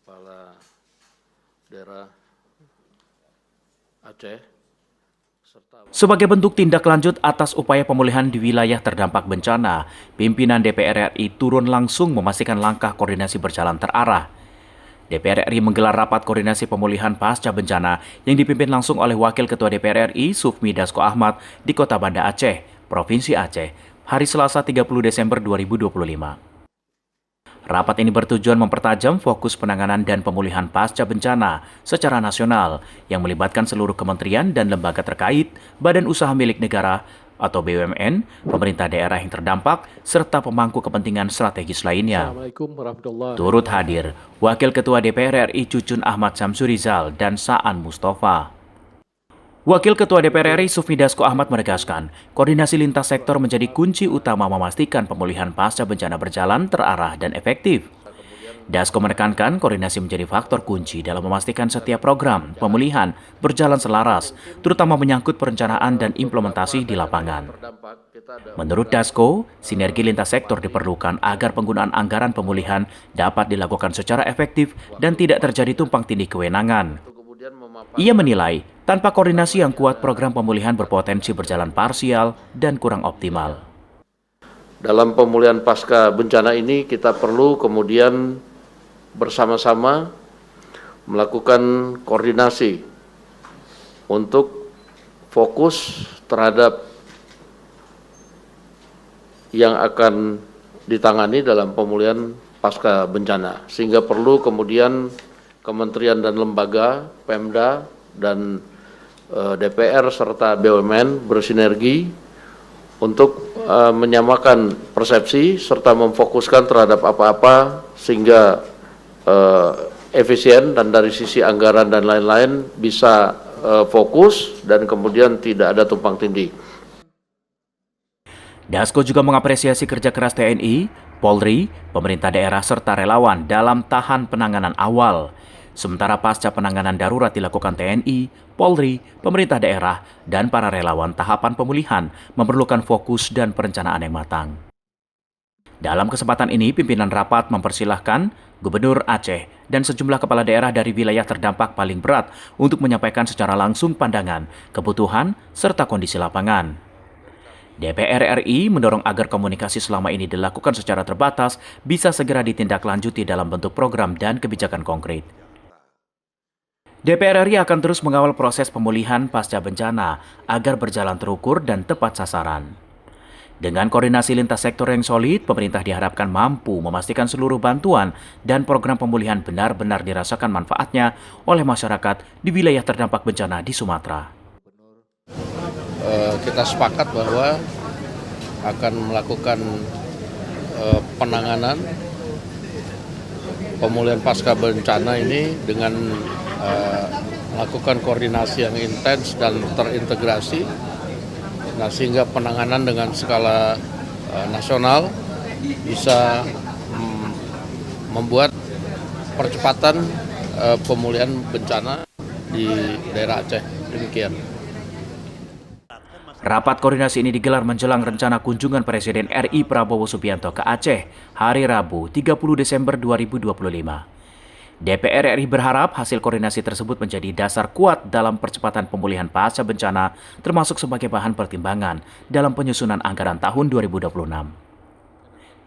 Kepala Daerah Aceh. Sebagai bentuk tindak lanjut atas upaya pemulihan di wilayah terdampak bencana, pimpinan DPR RI turun langsung memastikan langkah koordinasi berjalan terarah. DPR RI menggelar rapat koordinasi pemulihan pasca bencana yang dipimpin langsung oleh Wakil Ketua DPR RI Sufmi Dasko Ahmad di Kota Banda Aceh, Provinsi Aceh, hari Selasa 30 Desember 2025. Rapat ini bertujuan mempertajam fokus penanganan dan pemulihan pasca bencana secara nasional yang melibatkan seluruh kementerian dan lembaga terkait, badan usaha milik negara atau BUMN, pemerintah daerah yang terdampak, serta pemangku kepentingan strategis lainnya. Turut hadir Wakil Ketua DPR RI Cucun Ahmad Samsurizal dan Saan Mustafa. Wakil Ketua DPR RI Sufmi Dasko Ahmad menegaskan, koordinasi lintas sektor menjadi kunci utama memastikan pemulihan pasca bencana berjalan terarah dan efektif. Dasko menekankan koordinasi menjadi faktor kunci dalam memastikan setiap program pemulihan berjalan selaras, terutama menyangkut perencanaan dan implementasi di lapangan. Menurut Dasko, sinergi lintas sektor diperlukan agar penggunaan anggaran pemulihan dapat dilakukan secara efektif dan tidak terjadi tumpang tindih kewenangan. Ia menilai, tanpa koordinasi yang kuat, program pemulihan berpotensi berjalan parsial dan kurang optimal. Dalam pemulihan pasca bencana ini kita perlu kemudian bersama-sama melakukan koordinasi untuk fokus terhadap yang akan ditangani dalam pemulihan pasca bencana. Sehingga perlu kemudian kementerian dan lembaga, Pemda, dan DPR serta BUMN bersinergi untuk menyamakan persepsi serta memfokuskan terhadap apa-apa sehingga efisien dan dari sisi anggaran dan lain-lain bisa fokus dan kemudian tidak ada tumpang tindih. Dasko juga mengapresiasi kerja keras TNI, Polri, pemerintah daerah serta relawan dalam tahan penanganan awal. Sementara pasca penanganan darurat dilakukan TNI, Polri, pemerintah daerah, dan para relawan, tahapan pemulihan memerlukan fokus dan perencanaan yang matang. Dalam kesempatan ini, pimpinan rapat mempersilahkan Gubernur Aceh dan sejumlah kepala daerah dari wilayah terdampak paling berat untuk menyampaikan secara langsung pandangan, kebutuhan, serta kondisi lapangan. DPR RI mendorong agar komunikasi selama ini dilakukan secara terbatas bisa segera ditindaklanjuti dalam bentuk program dan kebijakan konkret. DPR RI akan terus mengawal proses pemulihan pasca bencana agar berjalan terukur dan tepat sasaran. Dengan koordinasi lintas sektor yang solid, pemerintah diharapkan mampu memastikan seluruh bantuan dan program pemulihan benar-benar dirasakan manfaatnya oleh masyarakat di wilayah terdampak bencana di Sumatera. Kita sepakat bahwa akan melakukan penanganan pemulihan pasca bencana ini dengan melakukan koordinasi yang intens dan terintegrasi, nah sehingga penanganan dengan skala nasional bisa membuat percepatan pemulihan bencana di daerah Aceh. Demikian. Rapat koordinasi ini digelar menjelang rencana kunjungan Presiden RI Prabowo Subianto ke Aceh hari Rabu 30 Desember 2025. DPR RI berharap hasil koordinasi tersebut menjadi dasar kuat dalam percepatan pemulihan pasca bencana, termasuk sebagai bahan pertimbangan dalam penyusunan anggaran tahun 2026.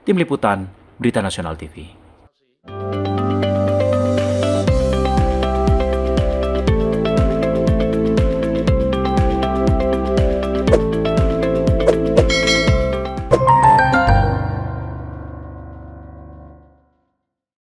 Tim Liputan, Berita Nasional TV.